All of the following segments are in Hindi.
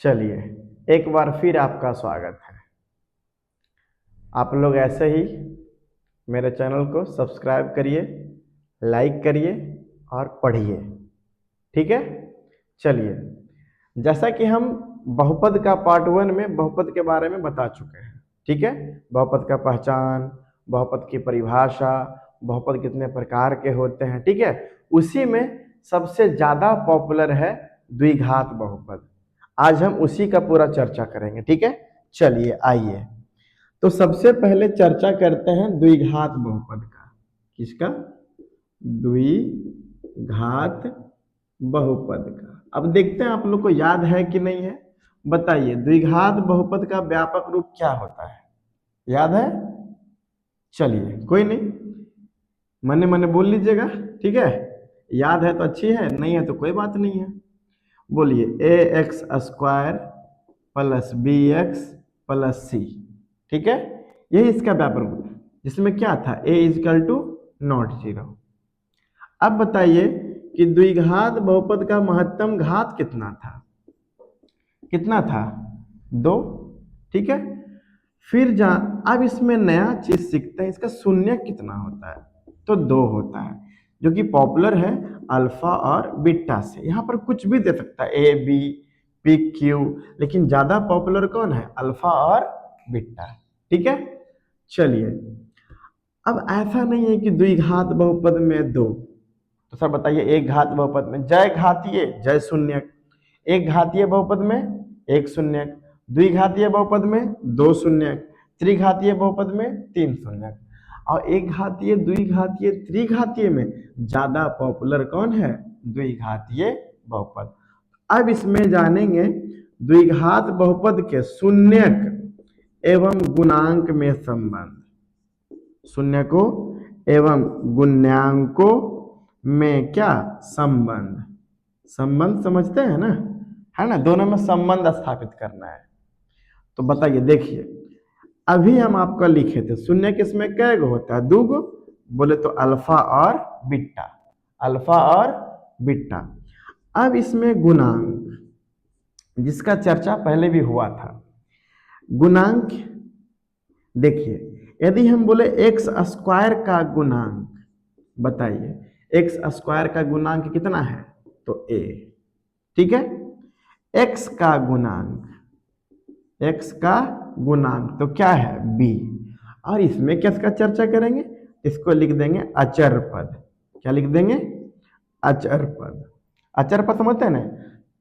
चलिए, एक बार फिर आपका स्वागत है। आप लोग ऐसे ही मेरे चैनल को सब्सक्राइब करिए, लाइक करिए और पढ़िए, ठीक है। चलिए, जैसा कि हम बहुपद का पार्ट 1 में बहुपद के बारे में बता चुके हैं, ठीक है। बहुपद का पहचान, बहुपद की परिभाषा, बहुपद कितने प्रकार के होते हैं, ठीक है। उसी में सबसे ज़्यादा पॉपुलर है द्विघात बहुपद। आज हम उसी का पूरा चर्चा करेंगे, ठीक है। चलिए आइए, तो सबसे पहले चर्चा करते हैं द्विघात बहुपद का। किसका? द्विघात बहुपद का। अब देखते हैं आप लोग को याद है कि नहीं है। बताइए, द्विघात बहुपद का व्यापक रूप क्या होता है? याद है? चलिए, कोई नहीं, मने मने बोल लीजिएगा, ठीक है। याद है तो अच्छी है, नहीं है तो कोई बात नहीं है। बोलिए, A X square plus B X plus C, ठीक है। यही इसका व्यापक रूप है, जिसमें क्या था, ए इजकल टू नॉट जीरो। अब बताइए कि द्विघात बहुपद का महत्तम घात कितना था? कितना था? 2, ठीक है। फिर अब इसमें नया चीज सीखते हैं, इसका शून्य कितना होता है? तो 2 होता है, जो कि पॉपुलर है अल्फा और बीटा से। यहाँ पर कुछ भी दे सकता है, ए बी पी क्यू, लेकिन ज्यादा पॉपुलर कौन है? अल्फा और बीटा, ठीक है। चलिए, अब ऐसा नहीं है कि द्विघात बहुपद में 2। तो सर बताइए, एक घात बहुपद में जय घातीय जय शून्यक, एक घातीय बहुपद में एक शून्यक, द्विघातीय बहुपद में 2 शून्यक, त्रिघातीय बहुपद में 3 शून्यक, और एक घातीय द्विघातीय त्रिघातीय में ज्यादा पॉपुलर कौन है? द्विघातीय बहुपद। अब इसमें जानेंगे द्विघात बहुपद के शून्यक एवं गुणांक में संबंध। शून्यकों एवं गुण्याकों में क्या संबंध? संबंध समझते हैं ना, है ना। दोनों में संबंध स्थापित करना है। तो बताइए, देखिए, अभी हम आपका लिखे थे शून्य किसमें कै गो होता है? 2 गो। बोले तो अल्फा और बीटा, अल्फा और बीटा। अब इसमें गुणांक, जिसका चर्चा पहले भी हुआ था। गुणांक देखिए, यदि हम बोले एक्स स्क्वायर का गुणांक, बताइए एक्स स्क्वायर का गुणांक कितना है? तो ए, ठीक है। एक्स का गुणांक, एक्स का गुणांक तो क्या है? बी। और इसमें किसका चर्चा करेंगे? इसको लिख देंगे अचर पद। क्या लिख देंगे? अचर पद। अचर पद समझते हैं ना,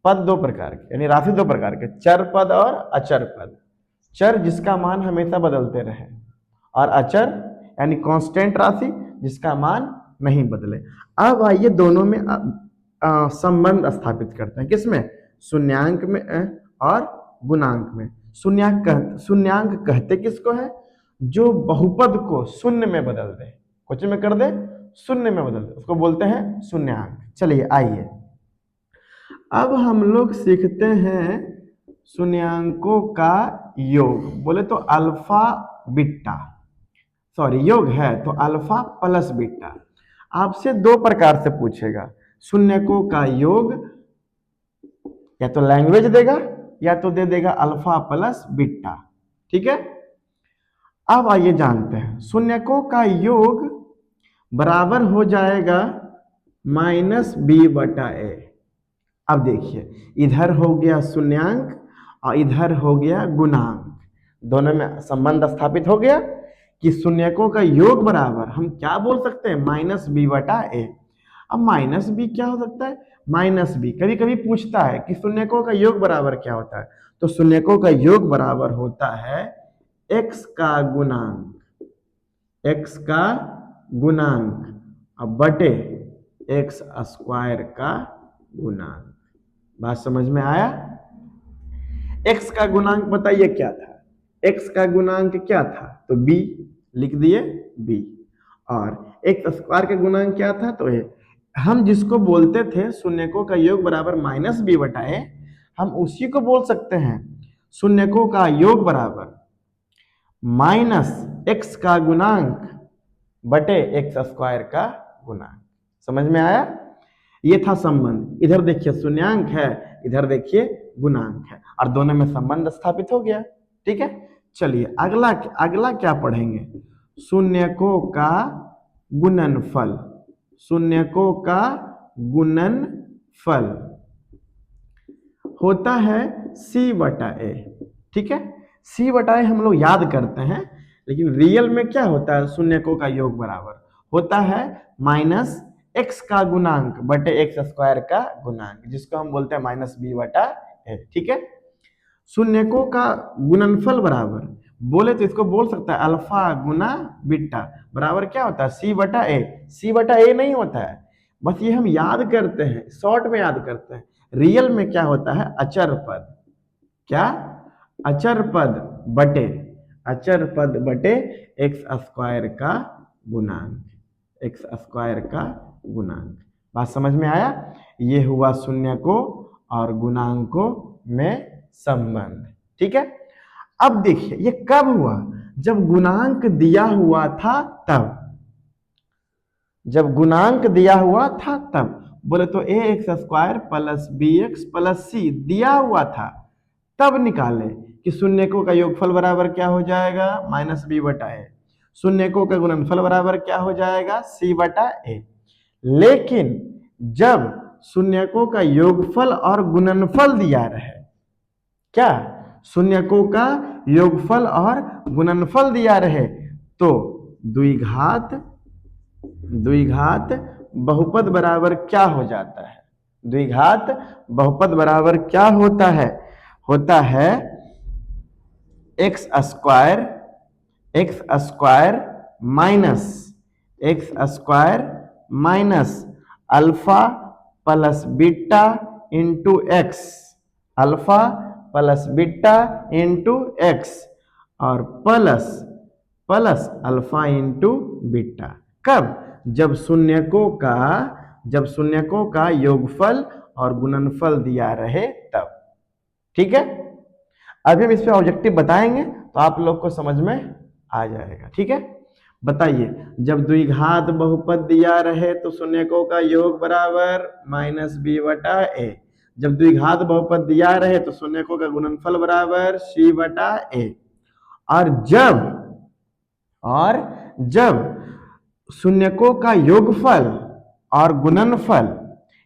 पद 2 प्रकार के, यानी राशि 2 प्रकार के, चर पद और अचर पद। चर जिसका मान हमेशा बदलते रहे, और अचर यानी कांस्टेंट राशि जिसका मान नहीं बदले। अब आइए दोनों में संबंध स्थापित करते हैं। किसमें? शून्यांक में और गुणांक में। शून्यांक कहते किसको है? जो बहुपद को शून्य में बदल दे, कुछ में कर दे, शून्य में बदल दे, उसको बोलते हैं शून्यांक। चलिए आइए, अब हम लोग सीखते हैं शून्यांकों का योग। बोले तो अल्फा बीटा, सॉरी योग है तो अल्फा प्लस बीटा। आपसे 2 प्रकार से पूछेगा, शून्यकों का योग, या तो लैंग्वेज देगा या तो दे देगा अल्फा प्लस बीटा, ठीक है। अब आइए जानते हैं, शून्यकों का योग बराबर हो जाएगा -b/a। अब देखिए, इधर हो गया शून्यांक और इधर हो गया गुणांक, दोनों में संबंध स्थापित हो गया कि शून्यकों का योग बराबर, हम क्या बोल सकते हैं? -b/a। अब -b क्या हो सकता है? -b कभी कभी पूछता है कि शून्यकों का योग बराबर क्या होता है, तो शून्यकों का योग बराबर होता है x का गुणांक, x का गुणांक अब बटे x स्क्वायर का गुणांक। बात समझ में आया? x का गुणांक बताइए क्या था? x का गुणांक क्या था? तो b, लिख दिए b। और x स्क्वायर का गुणांक क्या था? तो a। हम जिसको बोलते थे शून्यकों का योग बराबर -b/a, हम उसी को बोल सकते हैं शून्यकों का योग बराबर -x का गुणांक बटे x स्क्वायर का गुणांक। समझ में आया? ये था संबंध। इधर देखिए शून्यांक है, इधर देखिए गुणांक है, और दोनों में संबंध स्थापित हो गया। ठीक है, चलिए अगला अगला क्या पढ़ेंगे, शून्यकों का गुणनफल। शून्यकों का गुणनफल होता है सी बटा ए। ठीक है, सी बटा ए हम लोग याद करते हैं, लेकिन रियल में क्या होता है, शून्यकों का योग बराबर होता है माइनस एक्स का गुणांक बटे एक्स स्क्वायर का गुणांक, जिसको हम बोलते हैं माइनस बी बटा ए। ठीक है, शून्यकों का गुणनफल बराबर बोले तो इसको बोल सकता है अल्फा गुना बीटा बराबर क्या होता है सी बटा ए। सी बटा ए नहीं होता है, बस ये हम याद करते हैं, शॉर्ट में याद करते हैं। रियल में क्या होता है, अचर पद, क्या, अचर पद बटे, अचर पद बटे एक्स स्क्वायर का गुणांक, एक्स स्क्वायर का गुणांक। बात समझ में आया, ये हुआ शून्यकों और गुणांकों में संबंध। ठीक है, अब देखिए ये कब हुआ, जब गुणांक दिया हुआ था तब, जब गुणांक दिया हुआ था तब। बोले तो A X square plus B X plus C दिया हुआ था, तब निकाले कि शून्यकों का योगफल बराबर क्या हो जाएगा, माइनस बी बटा ए। शून्यकों का गुणनफल बराबर क्या हो जाएगा, सी बटा ए। लेकिन जब शून्यकों का योगफल और गुणनफल दिया रहे, क्या, शून्यकों का योगफल और गुणनफल दिया रहे, तो द्विघात बहुपद बराबर क्या हो जाता है, द्विघात बहुपद बराबर क्या होता है x square minus alpha plus beta into x, alpha plus beta into x और प्लस अल्फा इंटू बीटा। कब, जब शून्यकों का योगफल और गुणनफल दिया रहे तब। ठीक है, अभी हम इस पे ऑब्जेक्टिव बताएंगे तो आप लोग को समझ में आ जाएगा। ठीक है, बताइए, जब द्विघात बहुपद दिया रहे तो शून्यकों का योग बराबर माइनस बी बटा ए, जब द्विघात बहुपद दिया रहे तो शून्यकों का गुणनफल बराबर सी बटा ए, और जब शून्यकों का योगफल और गुणनफल,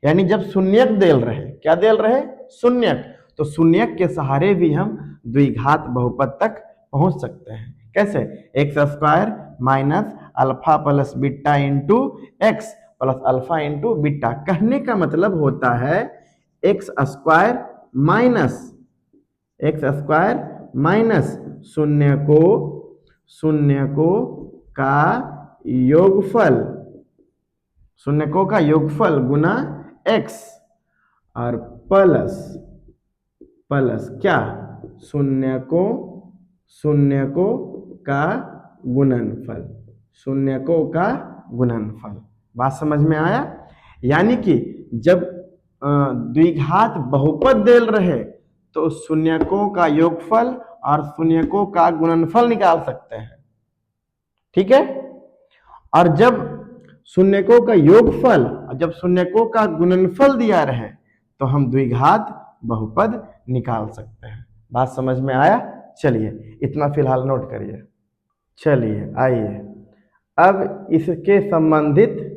यानी जब शून्यक देल रहे, क्या देल रहे, शून्यक, तो शून्यक के सहारे भी हम द्विघात बहुपद तक पहुंच सकते हैं। कैसे, x square minus alpha plus beta into x plus alpha into beta. कहने का मतलब होता है एक्स स्क्वायर माइनस शून्यकों का योगफल गुना एक्स और प्लस क्या, शून्यकों का गुणनफल। बात समझ में आया, यानी कि जब द्विघात बहुपद देल रहे तो शून्यकों का योगफल और शून्यकों का गुणनफल निकाल सकते हैं। ठीक है, और जब शून्यकों का योगफल और जब शून्यकों का गुणनफल दिया रहे तो हम द्विघात बहुपद निकाल सकते हैं। बात समझ में आया, चलिए इतना फिलहाल नोट करिए। चलिए आइए अब इसके संबंधित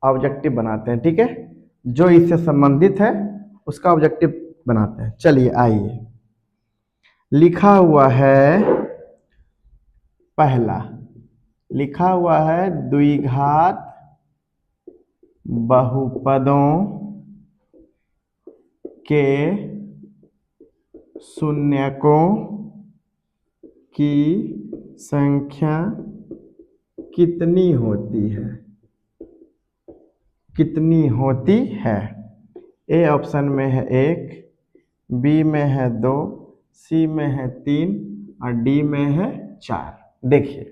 ऑब्जेक्टिव बनाते हैं। ठीक है, जो इससे संबंधित है उसका ऑब्जेक्टिव बनाते हैं। चलिए आइए, लिखा हुआ है पहला, लिखा हुआ है द्विघात बहुपदों के शून्यकों की संख्या कितनी होती है। ए ऑप्शन में है 1, बी में है 2, सी में है 3 और डी में है 4। देखिए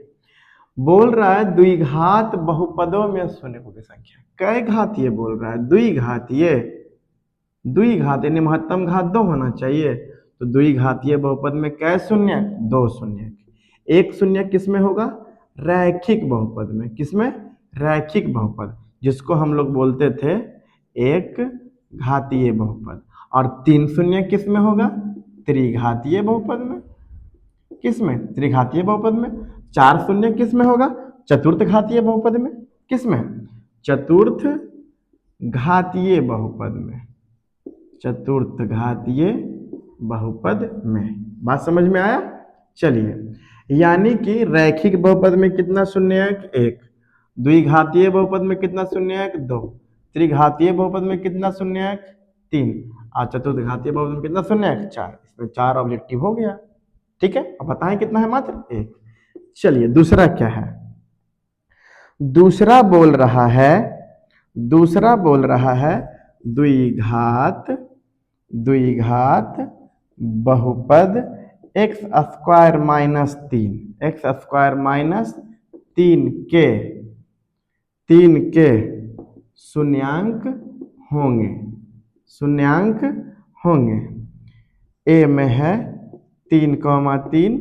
बोल रहा है द्विघात बहुपदों में शून्यकों की संख्या, कै घातीय बोल रहा है, द्विघात यानी महत्तम घात 2 होना चाहिए। तो द्विघातीय बहुपद में कै शून्यक, 2 शून्यक। एक शून्यक किसमें होगा, रैखिक बहुपद में। किसमें, रैखिक बहुपद, जिसको हम लोग बोलते थे एक घातीय बहुपद। और 3 शून्य किस में होगा? त्रिघातीय बहुपद में। किस में? त्रिघातीय बहुपद में। 4 शून्य किस में होगा? चतुर्थ घातीय बहुपद में। किस में? चतुर्थ घातीय बहुपद में। चतुर्थ घातीय बहुपद में। बात समझ में आया? चलिए, यानी कि रैखिक बहुपद में कितना शून्य अंक? 1। द्विघातीय बहुपद में कितना शून्य अंक? 2। त्रिघातीय बहुपद में कितना शून्य अंक? 3। और चतुर्थ घातीय बहुपद में कितना शून्य अंक? 4। इसमें 4 ऑब्जेक्टिव हो गया। ठीक है, अब बताएं कितना है? मात्र 1। चलिए, दूसरा क्या है? दूसरा बोल रहा है द्विघात बहुपद x स्क्वायर माइनस 3 के शून्यांक होंगे। ए में है 3,3,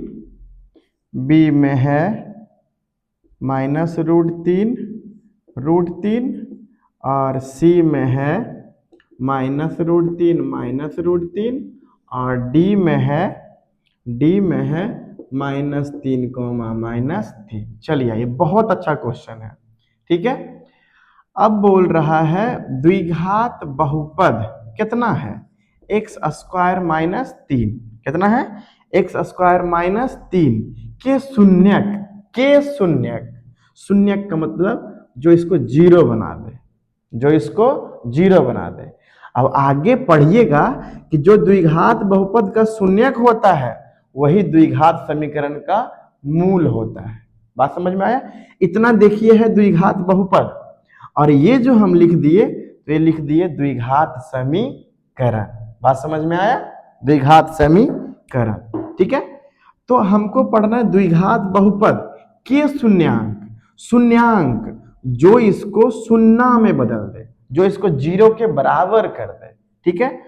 बी में है -√3 और सी में है -√3 और डी में है -3,-3। चलिए, ये बहुत अच्छा क्वेश्चन है। ठीक है, अब बोल रहा है द्विघात बहुपद कितना है? x square minus 3। कितना है? x स्क्वायर माइनस 3 के शून्यक का मतलब जो इसको जीरो बना दे। अब आगे पढ़िएगा कि जो द्विघात बहुपद का शून्यक होता है वही द्विघात समीकरण का मूल होता है। बात समझ में आया? इतना देखिए है द्विघात बहुपद, और ये जो हम लिख दिए तो ये लिख दिए द्विघात समीकरण। बात समझ में आया? द्विघात समीकरण। ठीक है, तो हमको पढ़ना है द्विघात बहुपद के शून्यांक जो इसको शून्य में बदल दे, जो इसको 0 के बराबर कर दे। ठीक है,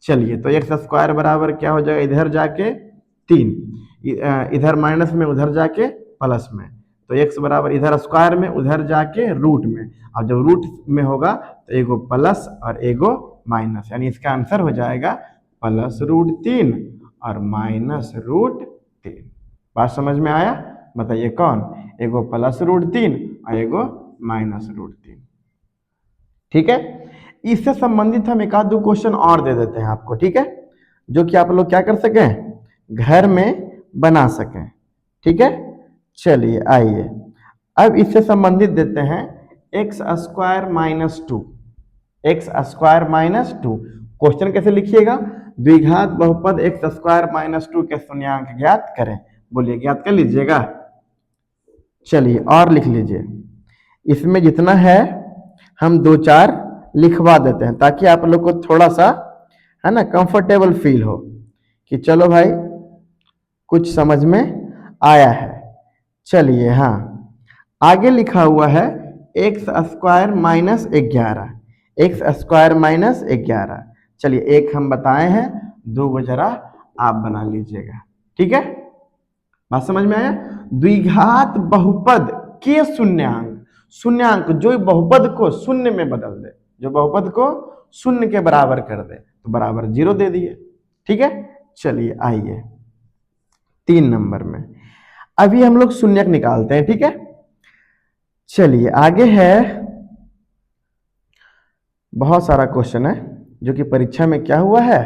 चलिए, तो x स्क्वायर बराबर क्या हो जाएगा? इधर जाके 3, इधर माइनस में, उधर जाके प्लस में, तो x बराबर इधर स्क्वायर में, उधर जाके रूट में। और जब रूट में होगा तो एगो प्लस और एगो माइनस, यानी इसका आंसर हो जाएगा +√3 और -√3। बात समझ में आया? बताइए कौन? एगो +√3 और एगो -√3। ठीक है, इससे संबंधित हम एक आध दो क्वेश्चन और दे देते हैं आपको। ठीक है, जो कि आप लोग क्या कर सकें? घर में बना सकें। ठीक है, चलिए आइए, अब इससे संबंधित देते हैं x स्क्वायर माइनस 2। क्वेश्चन कैसे लिखिएगा? द्विघात बहुपद x स्क्वायर माइनस 2 के शून्यांक ज्ञात करें। बोलिए, ज्ञात कर लीजिएगा। चलिए, और लिख लीजिए। इसमें जितना है हम 2-4 लिखवा देते हैं ताकि आप लोग को थोड़ा सा, है ना, कंफर्टेबल फील हो कि चलो भाई कुछ समझ में आया है। चलिए, हाँ, आगे लिखा हुआ है x स्क्वायर माइनस 11। चलिए, एक हम बताए हैं, 2 जरा आप बना लीजिएगा। ठीक है, बात समझ में आया? द्विघात बहुपद के शून्यांक जो बहुपद को शून्य में बदल दे, जो बहुपद को शून्य के बराबर कर दे, तो बराबर 0 दे दिए। ठीक है, चलिए आइए 3 नंबर में अभी हम लोग शून्यक निकालते हैं। ठीक है, चलिए आगे है, बहुत सारा क्वेश्चन है जो कि परीक्षा में क्या हुआ है?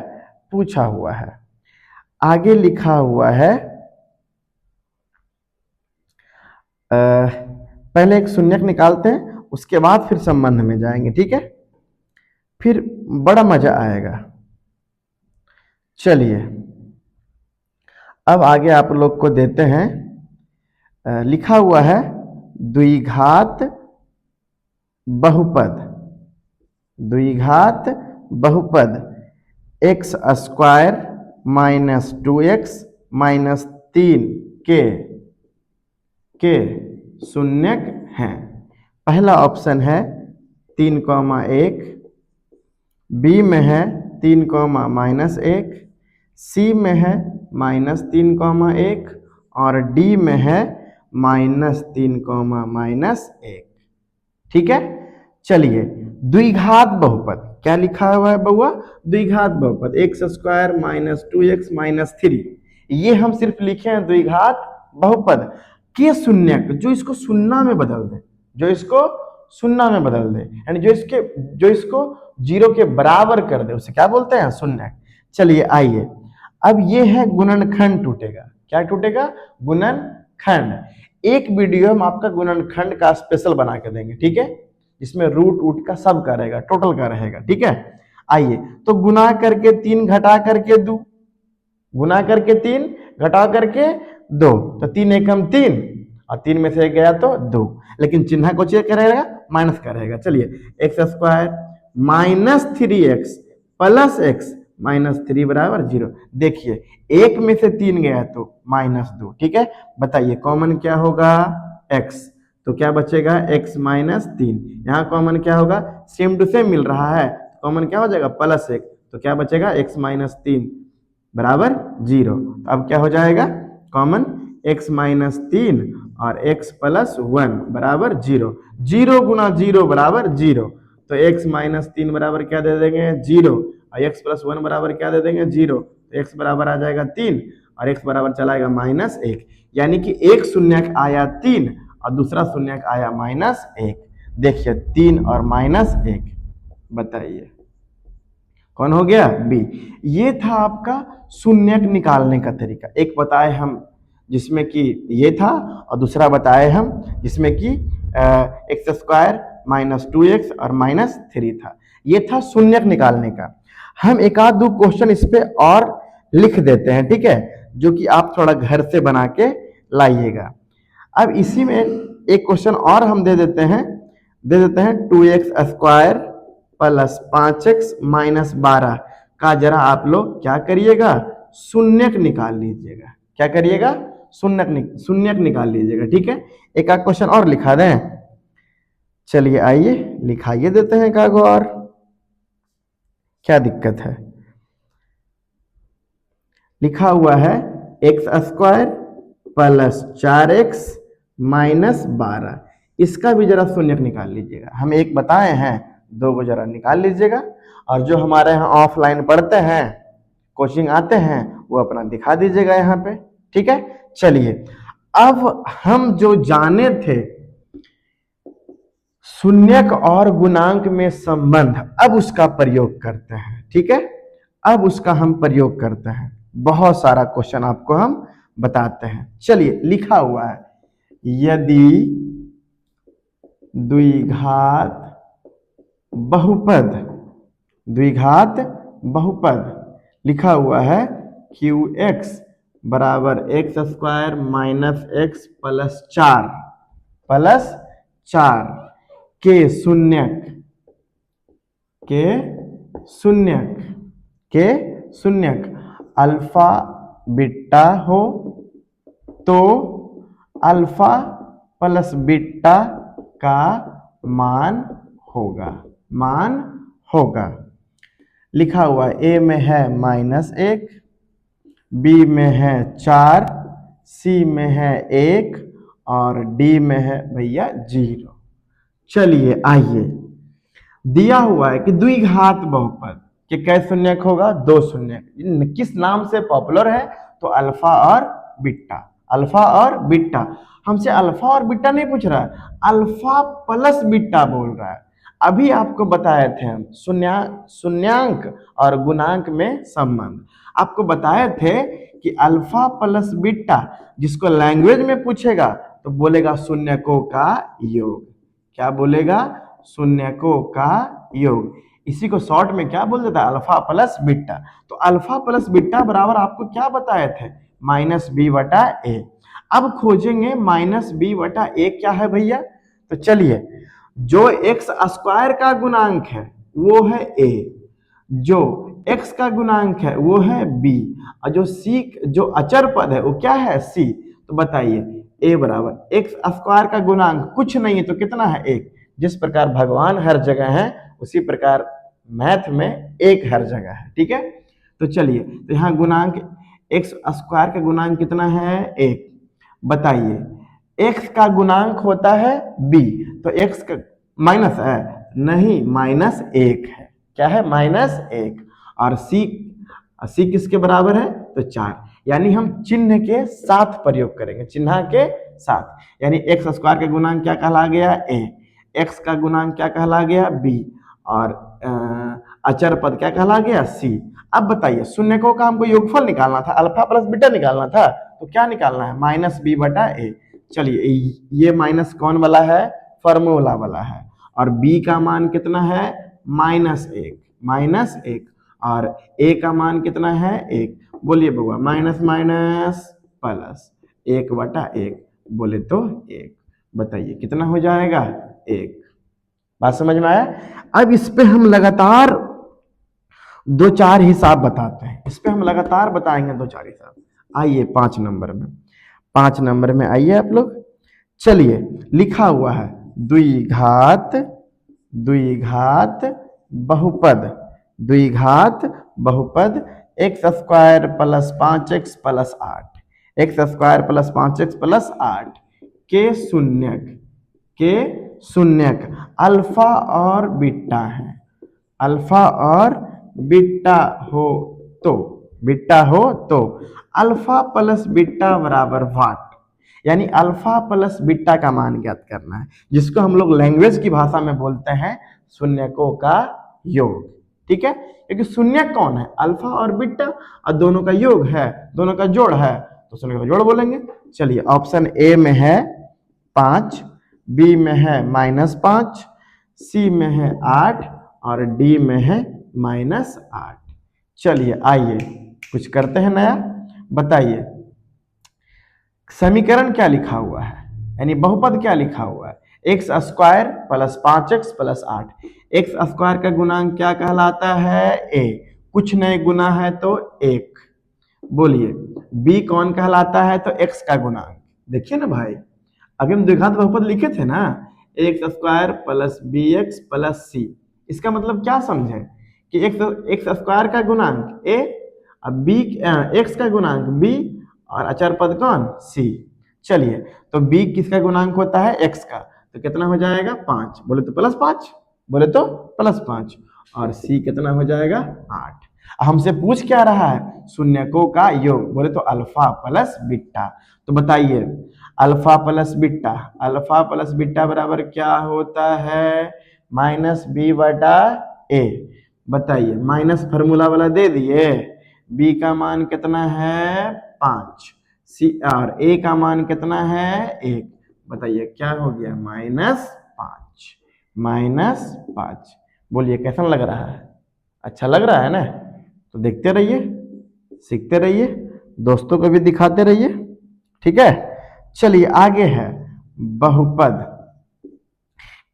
पूछा हुआ है। आगे लिखा हुआ है, पहले एक शून्यक निकालते हैं, उसके बाद फिर संबंध में जाएंगे। ठीक है, फिर बड़ा मजा आएगा। चलिए, अब आगे आप लोग को देते हैं, लिखा हुआ है द्विघात बहुपद x square minus 2x minus 3 के शून्यक हैं। पहला ऑप्शन है 3,1, बी में है 3,-1, सी में है -3,1 और डी में है -3,-1। ठीक है, चलिए, द्विघात बहुपद क्या लिखा हुआ है बउआ? द्विघात बहुपद x square minus 2x minus 3, ये हम सिर्फ लिखे हैं द्विघात बहुपद के शून्यक जो इसको शून्य में बदल दे, जो इसको शून्य में बदल दे, यानी जो इसको जीरो के बराबर कर दे उसे क्या बोलते हैं? शून्यक। चलिए आइए, अब ये है गुणनखंड टूटेगा। क्या टूटेगा? गुणनखंड। एक वीडियो हम आपका गुणनखंड का स्पेशल बना के देंगे, ठीक है, जिसमें रूट वूट का सब का रहेगा, टोटल का रहेगा, ठीक है। आइए, तो गुना करके 3 घटा करके 2, गुना करके 3 घटा करके 2, तो 3 एकम 3 और 3 में से 1 गया तो 2, लेकिन चिन्ह को चेक करेगा, माइनस का रहेगा। चलिए, x square minus 3x plus x minus 3 बराबर 0। देखिए, 1 में से 3 गया तो माइनस 2, ठीक है। बताइए कॉमन क्या होगा? x, तो क्या बचेगा? x minus 3। यहाँ कॉमन क्या होगा? सेम टू सेम मिल रहा है, कॉमन क्या हो जाएगा? प्लस 1, तो क्या बचेगा? x माइनस 3 बराबर 0। अब क्या हो जाएगा? कॉमन x माइनस 3 और x प्लस 1 बराबर 0। 0 गुना 0 बराबर 0, तो x माइनस 3 बराबर क्या दे देंगे? 0, और x प्लस 1 बराबर क्या दे देंगे? 0, तो x बराबर आ जाएगा 3 और x बराबर चला आएगा माइनस 1, यानी कि एक शून्यक आया 3 और दूसरा शून्यक आया माइनस 1। देखिए 3 और माइनस 1, बताइए कौन हो गया? बी। ये था आपका शून्यक निकालने का तरीका। एक बताए हम जिसमें कि ये था, और दूसरा बताए हम जिसमें कि एक्स स्क्वायर माइनस 2x और माइनस 3 था। ये था शून्यक निकालने का। हम एक आध दो क्वेश्चन इस पे और लिख देते हैं, ठीक है, जो कि आप थोड़ा घर से बना के लाइएगा। अब इसी में एक क्वेश्चन और हम दे देते हैं 2x square plus 5x minus 12 का जरा आप लोग क्या करिएगा? शून्यक निकाल लीजिएगा। क्या करिएगा? शून्यक निकाल लीजिएगा, ठीक है। एक आध क्वेश्चन और लिखा दें। चलिए आइए लिखाइए देते हैं कागो, और क्या दिक्कत है? लिखा हुआ है x square plus 4x minus 12, इसका भी जरा शून्यक निकाल लीजिएगा। हम एक बताए हैं, 2 को जरा निकाल लीजिएगा, और जो हमारे यहाँ ऑफलाइन पढ़ते हैं, कोचिंग आते हैं, वो अपना दिखा दीजिएगा यहाँ पे, ठीक है। चलिए, अब हम जो जाने थे शून्यक और गुणांक में संबंध, अब उसका प्रयोग करते हैं, ठीक है। अब उसका हम प्रयोग करते हैं, बहुत सारा क्वेश्चन आपको हम बताते हैं। चलिए, लिखा हुआ है यदि द्विघात बहुपद लिखा हुआ है qx बराबर x square minus x plus 4 के शून्यक अल्फा बीटा हो, तो अल्फा प्लस बीटा का मान होगा। लिखा हुआ ए में है -1, बी में है 4, सी में है 1 और डी में है भैया 0। चलिए आइए, दिया हुआ है कि द्विघात बहुपद के कै शून्यक होगा? 2 शून्यक। किस नाम से पॉपुलर है? तो अल्फा और बीटा। हमसे अल्फा और बीटा नहीं पूछ रहा है, अल्फा प्लस बीटा बोल रहा है। अभी आपको बताए थे हम शून्यांक और गुणांक में संबंध। आपको बताए थे कि अल्फा प्लस बीटा जिसको लैंग्वेज में पूछेगा तो बोलेगा शून्यकों का योग। क्या बोलेगा? शून्यकों का योग। इसी को शॉर्ट में क्या बोल देता है? Alpha plus beta. तो अल्फा प्लस बीटा बराबर आपको क्या बताए थे? -b/a। अब खोजेंगे -b/a क्या है भैया? तो चलिए, जो x स्क्वायर का गुणांक है वो है a, जो x का गुणांक है वो है b, और जो अचर पद है वो क्या है? c। तो बताइए a बराबर x स्क्वायर का गुणांक कुछ नहीं है तो कितना है? 1। जिस प्रकार भगवान हर जगह है उसी प्रकार मैथ में 1 हर जगह है, ठीक है। तो चलिए, तो यहाँ गुणांक x स्क्वायर का गुणांक कितना है? 1। बताइए x का गुणांक होता है b, तो x का माइनस है, नहीं, -1 है। क्या है? -1। और सी किसके बराबर है? तो 4। यानी हम चिन्ह के साथ प्रयोग करेंगे, चिन्ह के साथ। यानी एक्स स्क्वायर का गुणांक क्या कहला गया? ए। एक्स का गुणांक क्या कहला गया? बी। और अचर पद क्या कहला गया? सी। अब बताइए, शून्यकों का हमको योगफल निकालना था, अल्फा प्लस बीटा निकालना था, तो क्या निकालना है? -b/a। चलिए, ये माइनस कौन वाला है? फॉर्मूला वाला है। और b का मान कितना है? -1। और a का मान कितना है? 1। बोलिए बउआ, माइनस माइनस प्लस 1/1, बोले तो 1। बताइए कितना हो जाएगा? 1। बात समझ में आया? अब इस पे हम लगातार 2-4 हिसाब बताते हैं, इस पे हम लगातार बताएंगे 2-4 हिसाब। आइए 5 नंबर में, 5 नंबर में आइए आप लोग। चलिए, लिखा हुआ है द्विघात बहुपद x² + 5x + 8, x² + 5x + 8 के शून्यक अल्फा और बीटा है। अल्फा और बीटा हो तो अल्फा प्लस बीटा बराबर व्हाट? यानी अल्फा प्लस बीटा का मान ज्ञात करना है, जिसको हम लोग लैंग्वेज की भाषा में बोलते हैं शून्यकों का योग। ठीक है, क्योंकि शून्यक कौन है? अल्फा और बीटा, और दोनों का योग है, दोनों का जोड़ है, तो शून्य का जोड़ बोलेंगे। चलिए, ऑप्शन ए में है 5, बी में है -5, सी में है 8 और डी में है -8। चलिए आइए कुछ करते हैं नया। बताइए समीकरण क्या लिखा हुआ है, यानी बहुपद क्या लिखा हुआ है? x² + 5x + 8। x² का गुणांक क्या कहलाता है? a। कुछ नहीं गुना है तो 1। बोलिए b कौन कहलाता है? तो x का गुणांक। देखिए ना भाई, अभी हम द्विघात बहुपद लिखे थे ना, x² + bx + c। इसका मतलब क्या समझे कि x² का गुणांक a, अब x का गुणांक b और अचर पद कौन? c। चलिए, तो b किसका गुणांक होता है? x का, तो कितना हो जाएगा? 5। बोले तो +5, बोले तो +5। और c कितना हो जाएगा? 8। हमसे पूछ क्या रहा है? शून्यकों का योग, बोले तो अल्फा प्लस बीटा। तो बताइए अल्फा प्लस बीटा बराबर क्या होता है? -b/a। बताइए, माइनस फार्मूला वाला दे दिए। b का मान कितना है? 5। सी और a का मान कितना है? 1। बताइए क्या हो गया? -5। बोलिए कैसा लग रहा है? अच्छा लग रहा है ना? तो देखते रहिए, सीखते रहिए, दोस्तों को भी दिखाते रहिए। ठीक है, चलिए आगे है बहुपद।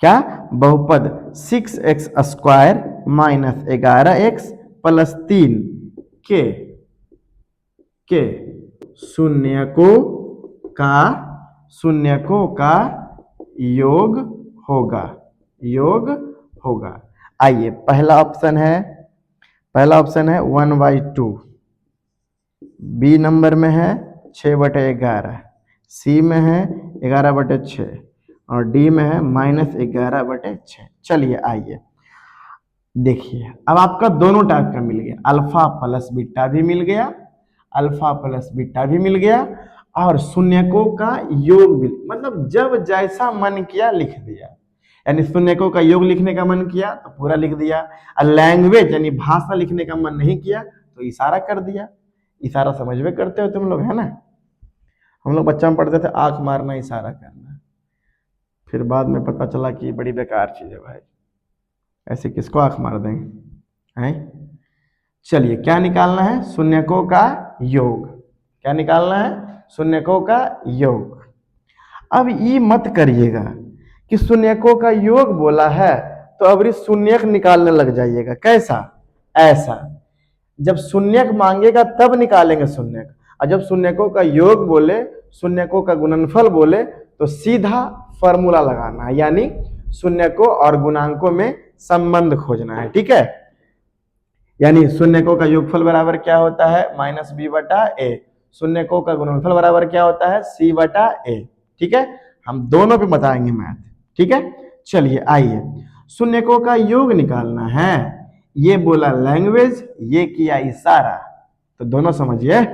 क्या? बहुपद 6x² - 11x + 3 के शून्यकों का योग होगा। आइए, पहला ऑप्शन है 1/2, बी नंबर में है 6/11, सी में है 11/6 और डी में है -11/6। चलिए आइए देखिए, अब आपका दोनों टाइप का मिल गया, अल्फा प्लस बीटा भी मिल गया और शून्यकों का योग भी, मतलब जब जैसा मन किया लिख दिया। यानी शून्यकों का योग लिखने का मन किया तो पूरा लिख दिया, और लैंग्वेज यानी भाषा लिखने का मन नहीं किया तो इशारा कर दिया। इशारा समझ में करते हो तुम लोग, है ना? हम लोग बच्चा में पढ़ते थे आंख मारना, इशारा करना, फिर बाद में पता चला कि बड़ी बेकार चीज है भाई, ऐसे किसको आंख मार देंगे हैं? चलिए, क्या निकालना है? शून्यकों का योग। क्या निकालना है? शून्यकों का योग। अब ये मत करिएगा कि शून्यकों का योग बोला है तो अब शून्यक निकालने लग जाइएगा। कैसा? ऐसा, जब शून्यक मांगेगा तब निकालेंगे शून्यक, और जब शून्यकों का योग बोले, शून्यकों का गुणनफल बोले, तो सीधा फॉर्मूला लगाना है, यानी शून्यकों और गुणांकों में संबंध खोजना है। ठीक है, यानी शून्यकों का योगफल बराबर क्या होता है? -b/a। शून्यकों का गुणनफल बराबर क्या होता है? c/a। ठीक है, हम दोनों पे बताएंगे मैथ। ठीक है, चलिए आइए, शून्यकों का योग निकालना है। ये बोला लैंग्वेज, ये किया इशारा, तो दोनों समझिए।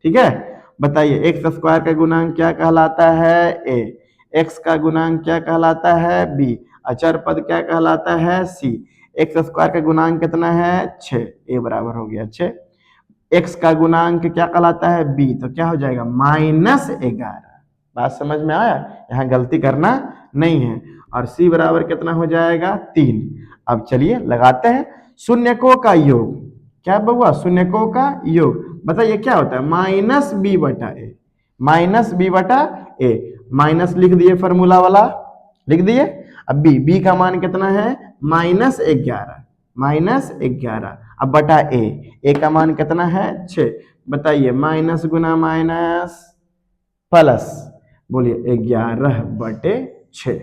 ठीक है, बताइए एक्स स्क्वायर का गुणांक क्या कहलाता है? ए। एक्स का गुणांक क्या कहलाता है? बी। अचर पद क्या कहलाता है? सी। एक्स स्क्वायर का गुणांक कितना है? 6। ए बराबर हो गया 6। एक्स का गुणांक क्या कहलाता है? बी, तो क्या हो जाएगा? -11। बात समझ में आया? यहाँ गलती करना नहीं है। और सी बराबर कितना हो जाएगा? 3। अब चलिए लगाते हैं शून्यकों का योग। क्या बउआ? शून्यकों का योग। बताइए क्या होता है? -b/a। -b/a। माइनस लिख दिए, फॉर्मूला वाला लिख दिए। अब बी का मान कितना है? -11। -11। अब बटा ए का मान कितना है? 6। बताइए माइनस गुना माइनस प्लस, बोलिए 11/6।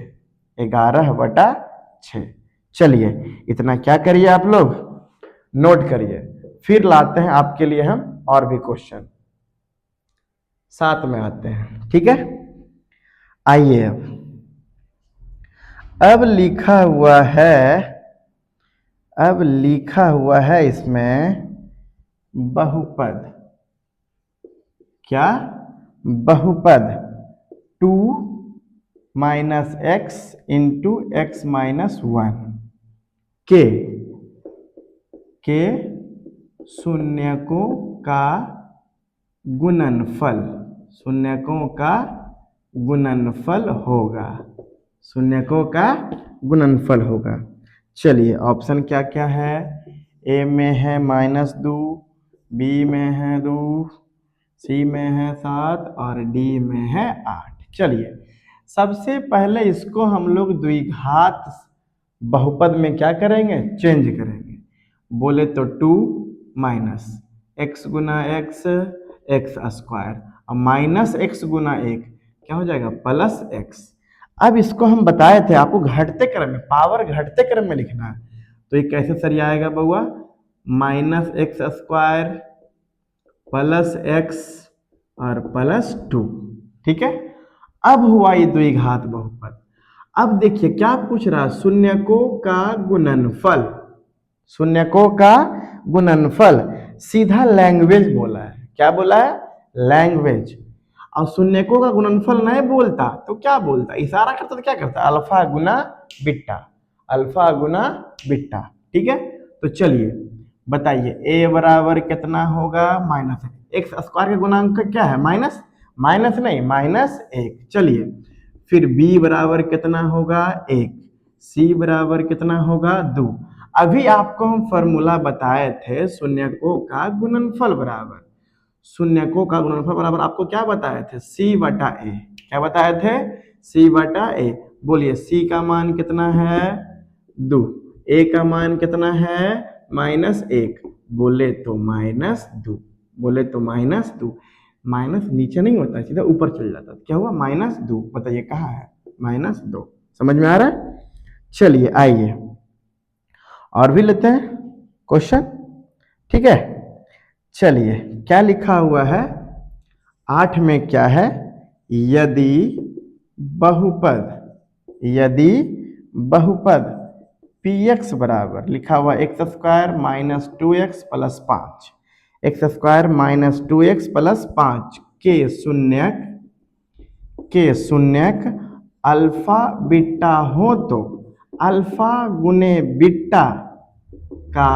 11/6। चलिए इतना क्या करिए आप लोग, नोट करिए। फिर लाते हैं आपके लिए हम और भी क्वेश्चन, साथ में आते हैं। ठीक है, आइए अब लिखा हुआ है इसमें बहुपद। क्या? बहुपद 2 - x इंटू x - 1 के शून्यकों का गुणनफल। शून्यकों का गुणनफल होगा। शून्यकों का गुणनफल होगा। चलिए ऑप्शन क्या क्या है? ए में है -2, बी में है 2, सी में है 7 और डी में है 8। चलिए सबसे पहले इसको हम लोग द्विघात बहुपद में क्या करेंगे? चेंज करेंगे। बोले तो 2 - x गुना x, एक्स स्क्वायर, और -x गुना 1 क्या हो जाएगा? +x। अब इसको हम बताए थे आपको घटते क्रम में, पावर घटते क्रम में लिखना है। तो ये कैसे सर आएगा बउआ? -x² +x और +2। ठीक है, अब हुआ ये द्विघात बहुपद। अब देखिए क्या पूछ रहा है? शून्यकों का गुणनफल। शून्यकों का गुणनफल सीधा लैंग्वेज बोला है। क्या बोला है? लैंग्वेज। और शून्यकों का गुणनफल नहीं बोलता तो क्या बोलता? इशारा करता तो क्या करता? अल्फा गुना बीटा। अल्फा गुना बीटा। ठीक है, तो चलिए बताइए ए बराबर कितना होगा? -x स्क्वायर के गुणांक का क्या है? माइनस नहीं -1। चलिए फिर b बराबर कितना होगा? 1। c बराबर कितना होगा? 2। अभी आपको हम फॉर्मूला बताए थे शून्यकों का गुणनफल बराबर। शून्यकों का गुणनफल बराबर आपको क्या बताए थे? c/a। क्या बताए थे? c/a। बोलिए c का मान कितना है? 2। a का मान कितना है? -1। बोले तो -2। बोले तो -2। माइनस नीचे नहीं होता, सीधा ऊपर चल जाता। क्या हुआ? -2। बताइए कहाँ है? -2। समझ में आ रहा है? चलिए आइए और भी लेते हैं क्वेश्चन। ठीक है, चलिए क्या लिखा हुआ है 8 में? क्या है? यदि बहुपद px बराबर लिखा हुआ x² - 2x + 5, x² - 2x + 5 के शून्यक अल्फा बीटा हो तो अल्फा गुने बीटा का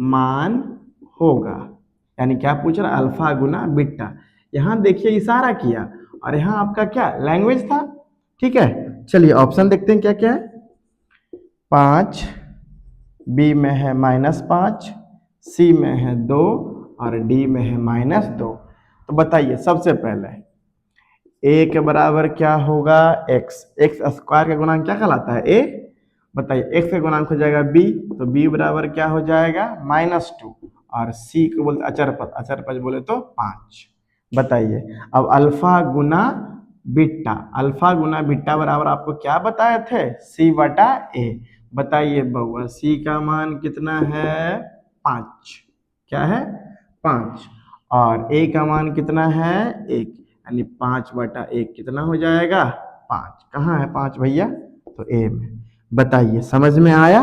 मान होगा। यानी क्या पूछ रहा? अल्फा गुना बीटा। यहाँ देखिए इशारा किया और यहाँ आपका क्या लैंग्वेज था। ठीक है, चलिए ऑप्शन देखते हैं क्या क्या है। 5, बी में है -5, सी में है 2 और डी में है -2। तो बताइए सबसे पहले ए के बराबर क्या होगा? एक्स स्क्वायर का गुणांक क्या कहलाता है? ए। बताइए एक्स का गुणांक हो जाएगा बी, तो बी बराबर क्या हो जाएगा? -2। और सी को बोलते अचर पद बोले तो 5। बताइए अब अल्फा गुना बीटा बराबर आपको क्या बताए थे? c/a। बताइए बउआ c का मान कितना है? 5। क्या है? 5। और a का मान कितना है? 1। यानी 5/1 कितना हो जाएगा? 5। कहाँ है 5 भैया? तो a में। बताइए समझ में आया।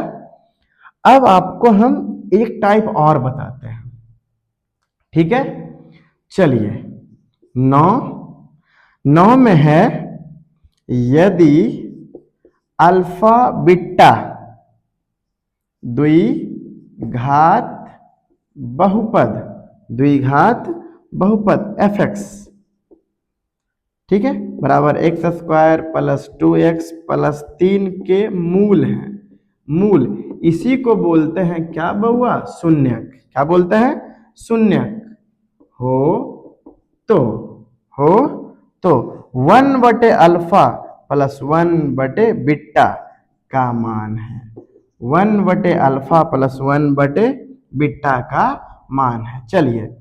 अब आपको हम एक टाइप और बताते हैं, ठीक है। चलिए, 9 9 में है यदि अल्फा बीटा द्विघात बहुपद, द्विघात बहुपद fx, ठीक है, बराबर x square plus 2x plus 3 के मूल है। मूल इसी को बोलते हैं क्या बउआ? शून्यक। क्या बोलते हैं? शून्यक। हो तो हो तो 1/अल्फा प्लस 1/बीटा का मान है। 1/अल्फा प्लस 1/बीटा का मान है। चलिए,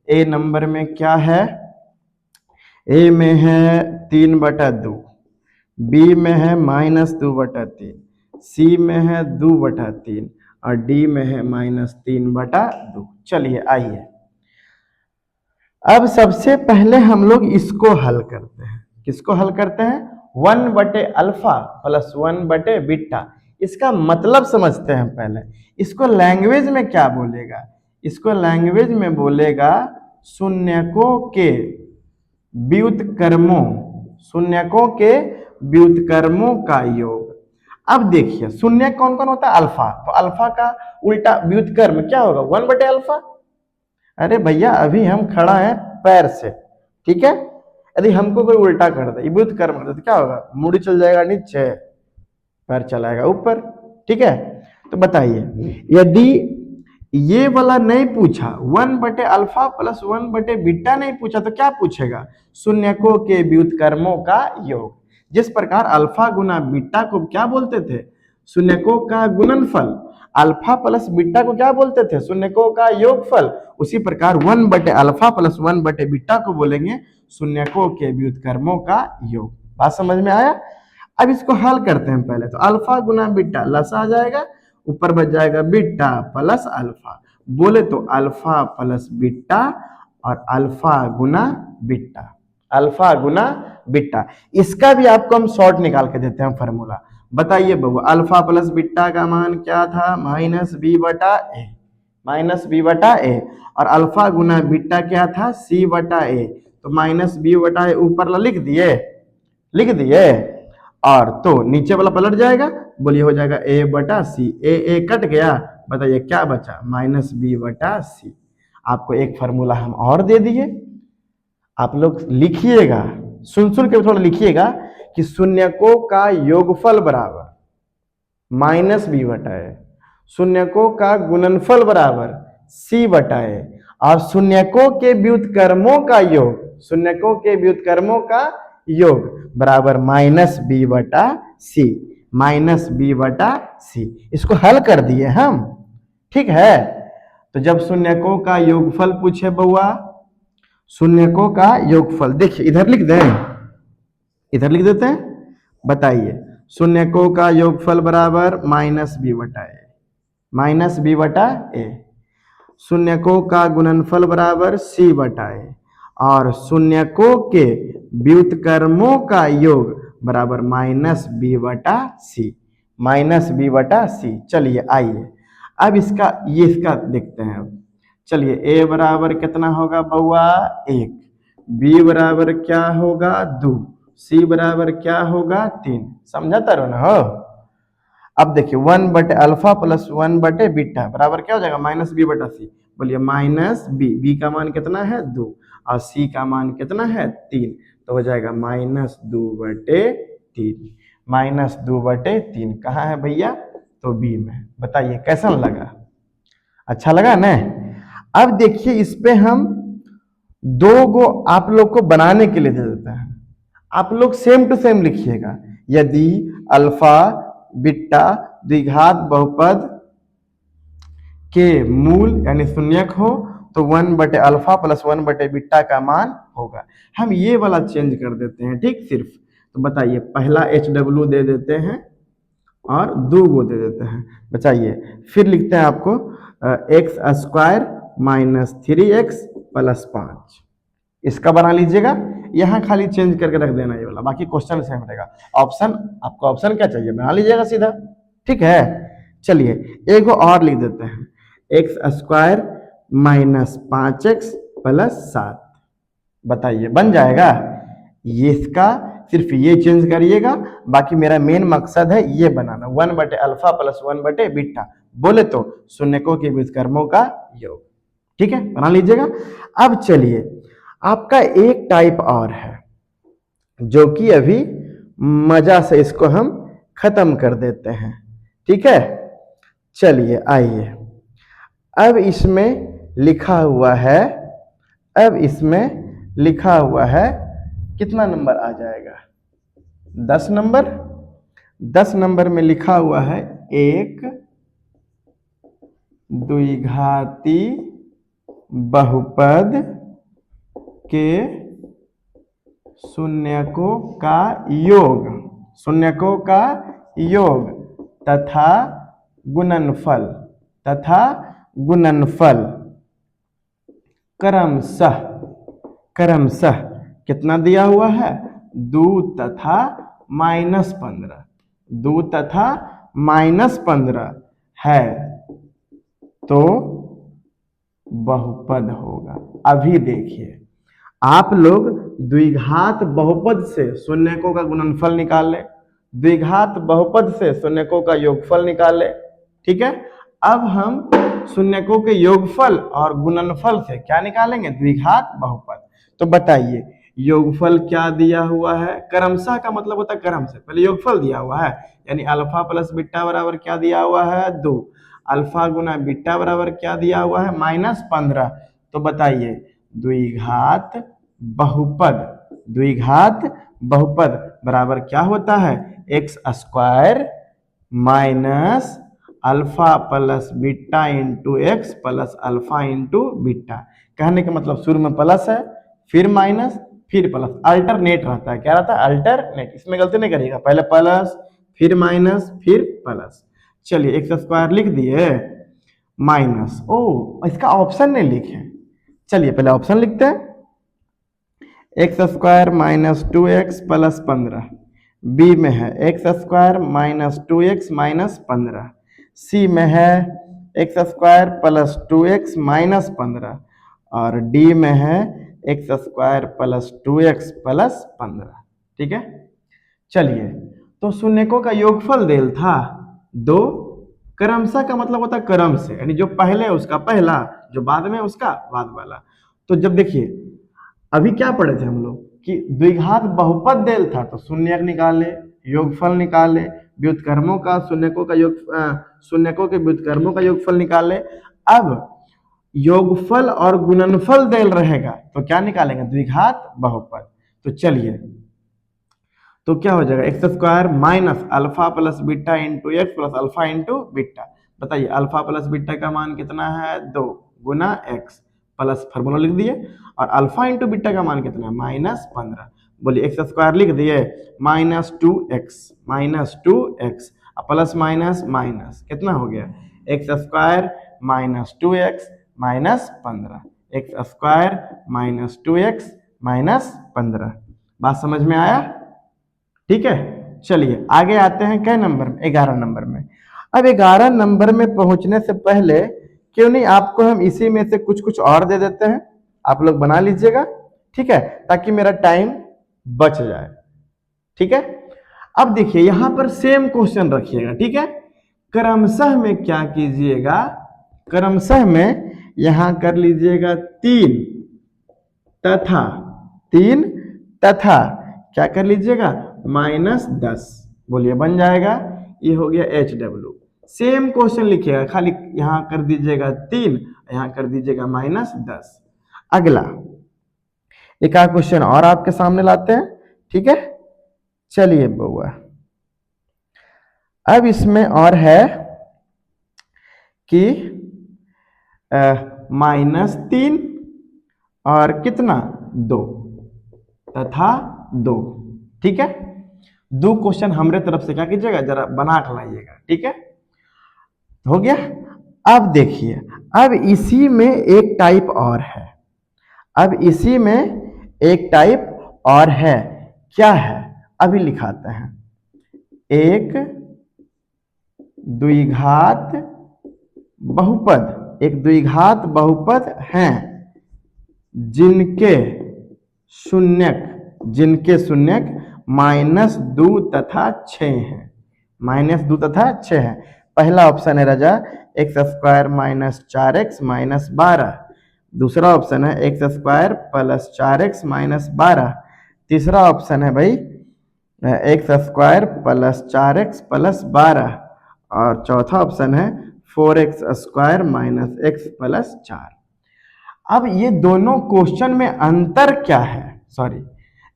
ए नंबर में क्या है? ए में है 3/2, बी में है -2/3, सी में है 2/3 और डी में है -3/2। चलिए आइए, अब सबसे पहले हम लोग इसको हल करते हैं। किसको हल करते हैं? 1/अल्फा प्लस 1/बीटा। इसका मतलब समझते हैं पहले। इसको लैंग्वेज में क्या बोलेगा? इसको लैंग्वेज में बोलेगा शून्यकों के व्युत्क्रमों, शून्यकों के व्युत्क्रमों का योग। अब देखिए, शून्य कौन कौन होता है? अल्फा। तो अल्फा का उल्टा व्युत्क्रम क्या होगा? 1/अल्फा। अरे भैया, अभी हम खड़ा है पैर से, ठीक है। यदि हमको कोई उल्टा कर दे, व्युत्क्रम कर दे, तो क्या होगा? मुड़ी चल जाएगा नीचे, पैर चलाएगा ऊपर, ठीक है। तो बताइए, यदि ये वाला नहीं पूछा, 1/अल्फा प्लस 1/बीटा नहीं पूछा, तो क्या पूछेगा? शून्यकों के व्युत्क्रमों का योग। जिस प्रकार अल्फा गुना बीटा को क्या बोलते थे? शून्यकों का गुणनफल। अल्फा प्लस बीटा को क्या बोलते थे? शून्यकों का योगफल। उसी प्रकार 1/अल्फा प्लस 1/बीटा को बोलेंगे शून्यकों के व्युत्क्रमों का योग। बात समझ में आया? अब इसको हल करते हैं पहले। तो अल्फा गुना बीटा लसा आ जाएगा, ऊपर बच जाएगा बीटा प्लस अल्फा। बोले तो अल्फा प्लस बीटा और अल्फा गुना बीटा, अल्फा गुना बीटा। इसका भी आपको हम शॉर्ट निकाल के देते हैं फॉर्मूला। बताइए बबू, अल्फा प्लस बीटा का मान क्या था? -b/a, -b/a। और अल्फा गुना बीटा क्या था? c/a। तो -b/a ऊपर लिख दिए, लिख दिए। और तो नीचे वाला पलट जाएगा, बोलिए हो जाएगा a/c। ए कट गया, बताइए क्या बचा? -b/c। आपको एक फार्मूला हम और दे दिए, आप लोग लिखिएगा, सुन सुन के थोड़ा लिखिएगा कि शून्यकों का योगफल बराबर -b/a, शून्यकों का गुणनफल बराबर c/a और शून्यकों के व्युत्क्रमों का योग, शून्यकों के व्युत्क्रमों का योग बराबर -b/c, -b/c। इसको हल कर दिए हम, ठीक है। तो जब शून्यकों का योगफल पूछे बउआ, शून्यकों का योगफल, देखिए इधर लिख दें, इधर लिख देते हैं। बताइए, शून्यकों का योगफल बराबर -b/a, -b/a। शून्यकों का गुणनफल बराबर c/a और शून्यकों के व्युत्क्रमों का योग बराबर -b/c, -b/c। चलिए आइए, अब इसका देखते हैं। चलिए, a बराबर कितना होगा बउआ? 1, b बराबर क्या होगा? 2, c बराबर क्या होगा? 3। समझा तारो ना हो? अब देखिए, 1/अल्फा प्लस 1/बीटा बराबर क्या हो जाएगा? -b/c। बोलिए -b का मान कितना है? 2 और c का मान कितना है? 3। तो हो जाएगा -2/3, -2/3। कहाँ है भैया? तो b में। बताइए कैसा लगा? अच्छा लगा ना? अब देखिए, इस पे हम 2 गो आप लोग को बनाने के लिए दे देते हैं। आप लोग सेम टू सेम लिखिएगा। यदि अल्फा बीटा द्विघात बहुपद के मूल यानी शून्यक हो तो 1/अल्फा प्लस 1/बीटा का मान होगा। हम ये वाला चेंज कर देते हैं, ठीक। सिर्फ तो बताइए, पहला HW दे देते हैं और 2 गो दे देते हैं। बताइए, फिर लिखते हैं आपको x² - 3x + 5। इसका बना लीजिएगा, यहाँ खाली चेंज करके रख देना ये वाला, बाकी क्वेश्चन सेम रहेगा। ऑप्शन, आपको ऑप्शन क्या चाहिए? बना लीजिएगा सीधा। ठीक है। चलिए एक और लिख देते हैं, x square minus 5x plus 7। बताइए बन जाएगा? ये इसका सिर्फ ये चेंज करिएगा, बाकी मेरा मेन मकसद है ये बनाना 1/अल्फा प्लस 1/बीटा, बोले तो शून्यकों के व्युत्क्रमों का योग। ठीक है, बना लीजिएगा। अब चलिए आपका एक टाइप और है जो कि अभी मजा से इसको हम खत्म कर देते हैं। ठीक है, चलिए आइए। अब इसमें लिखा हुआ है, अब इसमें लिखा हुआ है कितना नंबर आ जाएगा? 10 नंबर। 10 नंबर में लिखा हुआ है एक द्विघाती बहुपद के शून्यकों का योग, शून्यकों का योग तथा गुणनफल, तथा गुणनफल क्रमशः, क्रमशः कितना दिया हुआ है? 2 तथा -15, 2 तथा -15 है तो बहुपद होगा। अभी देखिए आप लोग द्विघात बहुपद से शून्यकों का गुणनफल निकाल ले, द्विघात बहुपद से शून्यकों का योगफल निकाल ले। ठीक है, अब हम शून्यकों के योगफल और गुणनफल से क्या निकालेंगे? द्विघात बहुपद। तो बताइए योगफल क्या दिया हुआ है? क्रमशः का मतलब होता है क्रम से, पहले योगफल दिया हुआ है, यानी अल्फा प्लस बीटा बराबर क्या दिया हुआ है? 2। अल्फा गुना बीटा बराबर क्या दिया हुआ है? -15। तो बताइए द्विघात बहुपद, द्विघात बहुपद बराबर क्या होता है? X square minus alpha plus beta into x plus alpha into beta. कहने का मतलब शुरू में प्लस है, फिर माइनस, फिर प्लस, अल्टरनेट रहता है। क्या रहता है? अल्टरनेट। इसमें गलती नहीं करिएगा, पहले प्लस फिर माइनस फिर प्लस। चलिए एक्स स्क्वायर लिख दिए माइनस, ओ इसका ऑप्शन नहीं लिखे, चलिए पहले ऑप्शन लिखते हैं। X square minus 2x plus 15, B में है x square minus 2x minus 15, C में है x square plus 2x minus 15 और डी में है x square plus 2x plus 15। ठीक है, चलिए तो शून्यकों का योगफल देल था 2, क्रमशः का मतलब होता है क्रम से, यानी जो पहले उसका पहला, जो बाद में उसका बाद वाला। तो जब देखिए अभी क्या पढ़े थे हम लोग कि द्विघात बहुपद देल था तो शून्यक निकाले, योगफल निकाले, व्युत्क्रमों का शून्यकों का योग, शून्यकों के व्युत्क्रमों का योगफल निकाले। अब योगफल और गुणनफल देल रहेगा तो क्या निकालेंगे? द्विघात बहुपद। तो चलिए तो क्या हो जाएगा? X square minus alpha plus beta into x plus alpha into beta. बताइए अल्फा प्लस बीटा का मान कितना है? 2 गुना एक्स प्लस फार्मूला लिख दिए, और अल्फा इंटू बीटा का मान कितना है? -15। बोलिए एक्स स्क्वायर लिख दिए -2x प्लस माइनस माइनस कितना हो गया? X square -2x minus 15, x square -2x minus 15। बात समझ में आया? ठीक है, चलिए आगे आते हैं कै नंबर में? 11 नंबर में। अब 11 नंबर में पहुंचने से पहले क्यों नहीं आपको हम इसी में से कुछ कुछ और दे देते हैं, आप लोग बना लीजिएगा। ठीक है, ताकि मेरा टाइम बच जाए। ठीक है, अब देखिए यहां पर सेम क्वेश्चन रखिएगा। ठीक है, क्रमशः में क्या कीजिएगा? क्रमशः में यहां कर लीजिएगा 3 तथा, 3 तथा क्या कर लीजिएगा? -10। बोलिए बन जाएगा? ये हो गया HW। सेम क्वेश्चन लिखिएगा, खाली यहां कर दीजिएगा 3, यहां कर दीजिएगा -10। अगला एक आध क्वेश्चन और आपके सामने लाते हैं। ठीक है, चलिए बउआ अब इसमें और है कि -3 और कितना? 2 तथा 2। ठीक है, 2 क्वेश्चन हमारे तरफ से क्या कीजिएगा? जरा बना कर लाइएगा। ठीक है, हो गया। अब देखिए अब इसी में एक टाइप और है, अब इसी में एक टाइप और है। क्या है? अभी लिखाते हैं। एक द्विघात बहुपद, एक द्विघात बहुपद हैं जिनके शून्यक -2 तथा 6 हैं, -2 तथा 6 हैं। पहला ऑप्शन है राजा x² - 4x - 12, दूसरा ऑप्शन है x² + 4x - 12, तीसरा ऑप्शन है भाई x² + 4x + 12 और चौथा ऑप्शन है 4x² - x + 4। अब ये दोनों क्वेश्चन में अंतर क्या है,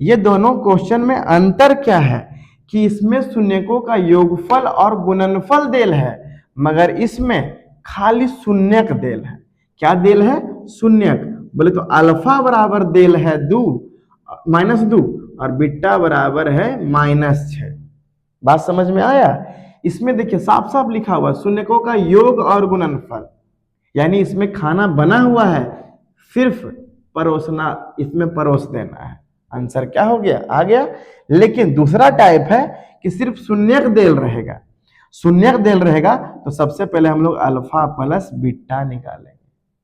ये दोनों क्वेश्चन में अंतर क्या है कि इसमें शून्यकों का योगफल और गुणनफल देल है, मगर इसमें खाली शून्यक देल है। क्या देल है? शून्यक। बोले तो अल्फा बराबर देल है -2 और बीटा बराबर है -6। बात समझ में आया? इसमें देखिए साफ साफ लिखा हुआ शून्यकों का योग और गुणनफल, यानी इसमें खाना बना हुआ है, सिर्फ परोसना, इसमें परोस देना है। आंसर क्या हो गया? आ गया। लेकिन दूसरा टाइप है कि सिर्फ शून्यक देल रहेगा, शून्यक देल रहेगा तो सबसे पहले हम लोग अल्फा प्लस बीटा निकालेंगे।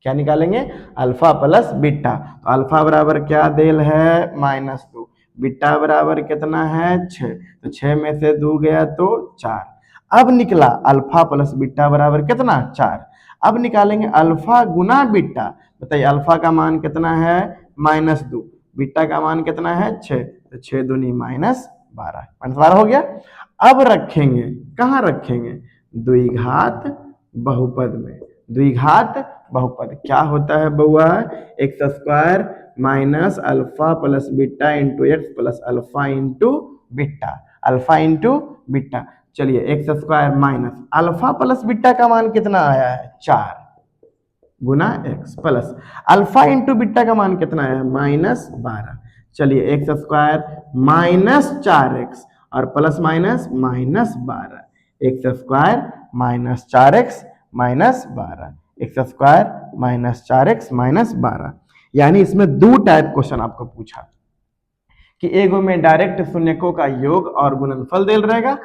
क्या निकालेंगे? Alpha plus beta. तो अल्फा बराबर क्या देल है? -2, बीटा बराबर कितना है? 6, तो 6 में से 2 गया तो 4। अब निकला अल्फा प्लस बीटा बराबर कितना? 4। अब निकालेंगे अल्फा गुना बीटा। बताइए अल्फा का मान कितना है? -2, बीटा का मान कितना है? 6, तो 6 दूनी -12, -12 हो गया। अब रखेंगे, कहाँ रखेंगे? द्विघात बहुपद में। द्विघात बहुपद क्या होता है बउआ? x² - alpha plus beta into x plus alpha into beta, alpha into beta. चलिए x² minus alpha plus beta का मान कितना आया है? 4 गुना x plus alpha into beta का मान कितना है? -12। चलिए x² - 4x और plus minus -12, x² - 4x - 12, x² - 4x - 12। यानी इसमें दो टाइप क्वेश्चन आपको पूछा कि एगो में डायरेक्ट शून्यकों का योग और गुणनफल देल रहेगा,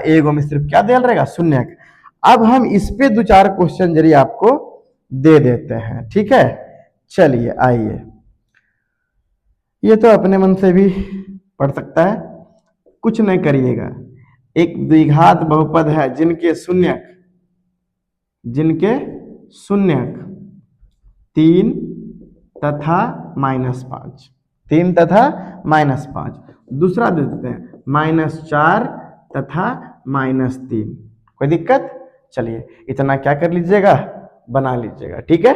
एगो में सिर्फ क्या देल रहेगा? शून्यक। अब हम इस पे 2-4 क्वेश्चन जरिए आपको दे देते हैं, ठीक है? चलिए आइए, ये तो अपने मन से भी पढ़ सकता है, कुछ नहीं करिएगा। एक द्विघात बहुपद है जिनके शून्यक 3 तथा -5, 3 तथा -5। दूसरा दे देते हैं -4 तथा -3। कोई दिक्कत? चलिए इतना क्या कर लीजिएगा? बना लीजिएगा, ठीक है?